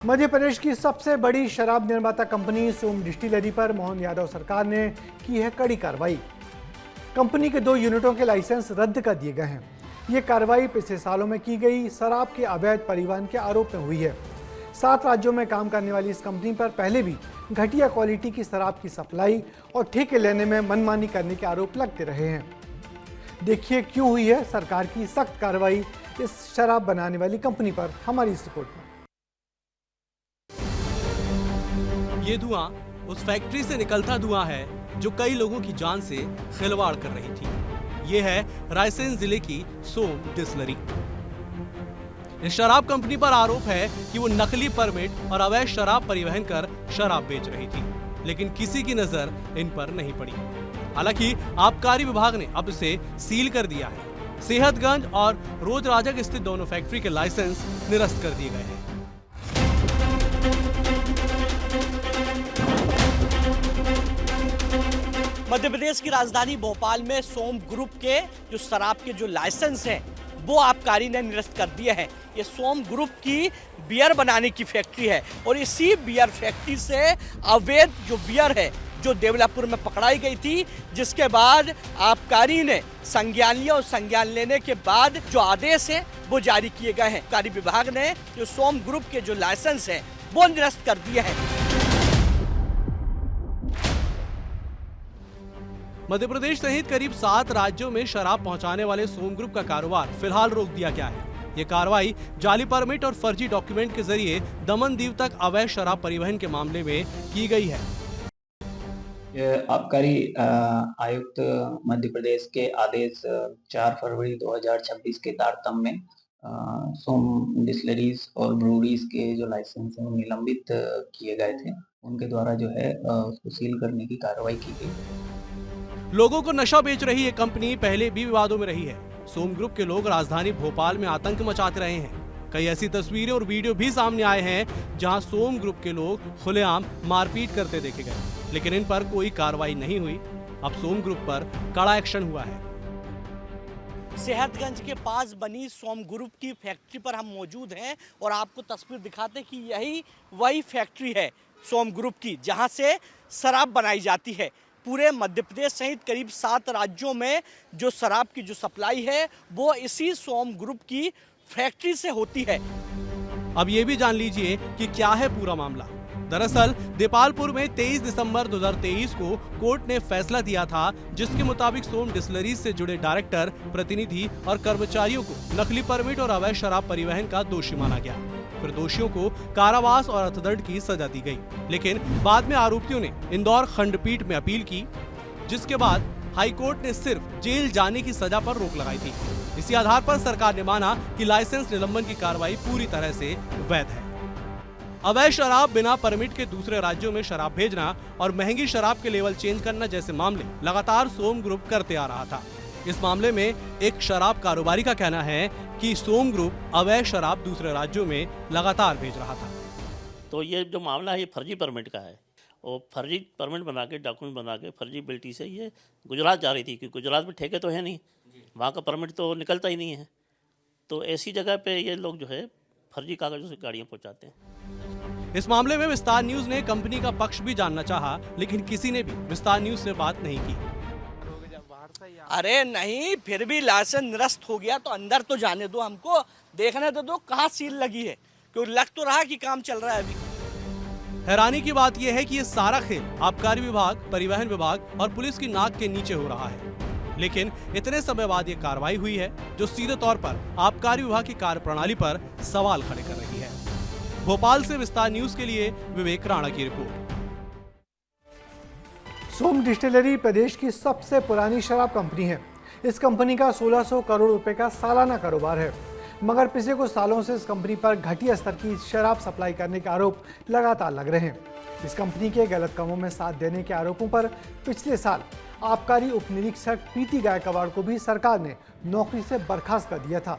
मध्य प्रदेश की सबसे बड़ी शराब निर्माता कंपनी सोम डिस्टिलरी पर मोहन यादव सरकार ने की है कड़ी कार्रवाई। कंपनी के 2 यूनिटों के लाइसेंस रद्द कर दिए गए हैं। ये कार्रवाई पिछले सालों में की गई शराब के अवैध परिवहन के आरोप में हुई है। 7 राज्यों में काम करने वाली इस कंपनी पर पहले भी घटिया क्वालिटी की शराब की सप्लाई और ठेके लेने में मनमानी करने के आरोप लगते रहे हैं। देखिए क्यों हुई है सरकार की सख्त कार्रवाई इस शराब बनाने वाली कंपनी पर, हमारी इस रिपोर्ट में। ये धुआं उस फैक्ट्री से निकलता धुआं है जो कई लोगों की जान से खिलवाड़ कर रही थी। ये है रायसेन जिले की सोम डिस्टिलरी। इस शराब कंपनी पर आरोप है कि वो नकली परमिट और अवैध शराब परिवहन कर शराब बेच रही थी, लेकिन किसी की नजर इन पर नहीं पड़ी। हालांकि आबकारी विभाग ने अब इसे सील कर दिया है। सेहतगंज और रोजराजक स्थित दोनों फैक्ट्री के लाइसेंस निरस्त कर दिए गए हैं। मध्य प्रदेश की राजधानी भोपाल में सोम ग्रुप के जो शराब के जो लाइसेंस हैं वो आबकारी ने निरस्त कर दिए हैं। ये सोम ग्रुप की बियर बनाने की फैक्ट्री है और इसी बियर फैक्ट्री से अवैध जो बियर है जो देवलापुर में पकड़ाई गई थी, जिसके बाद आबकारी ने संज्ञान लिया और संज्ञान लेने के बाद जो आदेश है वो जारी किए गए हैं। आबकारी विभाग ने जो सोम ग्रुप के जो लाइसेंस हैं वो निरस्त कर दिए हैं। मध्य प्रदेश सहित करीब 7 राज्यों में शराब पहुंचाने वाले सोम ग्रुप का कारोबार फिलहाल रोक दिया गया है। ये कार्रवाई जाली परमिट और फर्जी डॉक्यूमेंट के जरिए दमनदीव तक अवैध शराब परिवहन के मामले में की गई है। आबकारी आयुक्त मध्य प्रदेश के आदेश 4 फरवरी 2026 के तारतम्य में सोम डिस्टिलरीज और ब्रूरीज के जो लाइसेंस हैं वो निलंबित किए गए थे। उनके द्वारा जो है उसको सील करने की कार्रवाई की गई। लोगों को नशा बेच रही ये कंपनी पहले भी विवादों में रही है। सोम ग्रुप के लोग राजधानी भोपाल में आतंक मचाते रहे हैं। कई ऐसी तस्वीरें और वीडियो भी सामने आए हैं जहां सोम ग्रुप के लोग खुलेआम मारपीट करते देखे गए, लेकिन इन पर कोई कार्रवाई नहीं हुई। अब सोम ग्रुप पर कड़ा एक्शन हुआ है। सेहतगंज के पास बनी सोम ग्रुप की फैक्ट्री पर हम मौजूद हैं और आपको तस्वीर दिखाते कि यही वही फैक्ट्री है सोम ग्रुप की जहां से शराब बनाई जाती है। पूरे मध्य प्रदेश सहित करीब 7 राज्यों में जो शराब की जो सप्लाई है वो इसी सोम ग्रुप की फैक्ट्री से होती है। अब ये भी जान लीजिए कि क्या है पूरा मामला। दरअसल देपालपुर में 23 दिसंबर 2023 को कोर्ट ने फैसला दिया था, जिसके मुताबिक सोम डिस्टिलरी से जुड़े डायरेक्टर, प्रतिनिधि और कर्मचारियों को नकली परमिट और अवैध शराब परिवहन का दोषी माना गया। फिर दोषियों को कारावास और अर्थदंड की सजा दी गई, लेकिन बाद में आरोपियों ने इंदौर खंडपीठ में अपील की, जिसके बाद हाईकोर्ट ने सिर्फ जेल जाने की सजा पर रोक लगाई थी। इसी आधार पर सरकार ने माना कि लाइसेंस निलंबन की कार्रवाई पूरी तरह से वैध है। अवैध शराब बिना परमिट के दूसरे राज्यों में शराब भेजना और महंगी शराब के लेवल चेंज करना जैसे मामले लगातार सोम ग्रुप करते आ रहा था। इस मामले में एक शराब कारोबारी का कहना है कि सोम ग्रुप अवैध शराब दूसरे राज्यों में लगातार भेज रहा था। तो ये जो मामला है ये फर्जी परमिट का है और फर्जी परमिट बना के, डॉक्यूमेंट बना के फर्जीबिलिटी से ये गुजरात जा रही थी, क्योंकि गुजरात में ठेके तो है नहीं, वहाँ का परमिट तो निकलता ही नहीं है। तो ऐसी जगह पे ये लोग जो है फर्जी कागजों से गाड़ियाँ पहुँचाते हैं। इस मामले में विस्तार न्यूज ने कंपनी का पक्ष भी जानना चाहा, लेकिन किसी ने भी विस्तार न्यूज से बात नहीं की। अरे नहीं, फिर भी लाइसेंस निरस्त हो गया तो अंदर तो जाने दो, हमको देखने तो दो कहाँ सील लगी है, क्योंकि लग तो रहा कि काम चल रहा है अभी। हैरानी की बात यह है कि ये सारा खेल आबकारी विभाग, परिवहन विभाग और पुलिस की नाक के नीचे हो रहा है, लेकिन इतने समय बाद ये कार्रवाई हुई है जो सीधे तौर पर आबकारी विभाग की कार्यप्रणाली पर सवाल खड़े कर रही है। भोपाल से विस्तार न्यूज के लिए विवेक राणा की रिपोर्ट। सोम डिस्टिलरी प्रदेश की सबसे पुरानी शराब कंपनी है। इस कंपनी का 1600 करोड़ रुपए का सालाना कारोबार है, मगर पिछले कुछ सालों से इस कंपनी पर घटिया स्तर की शराब सप्लाई करने के आरोप लगातार लग रहे हैं। इस कंपनी के गलत कामों में साथ देने के आरोपों पर पिछले साल आबकारी उप निरीक्षक प्रीति गायकवाड़ को भी सरकार ने नौकरी से बर्खास्त कर दिया था।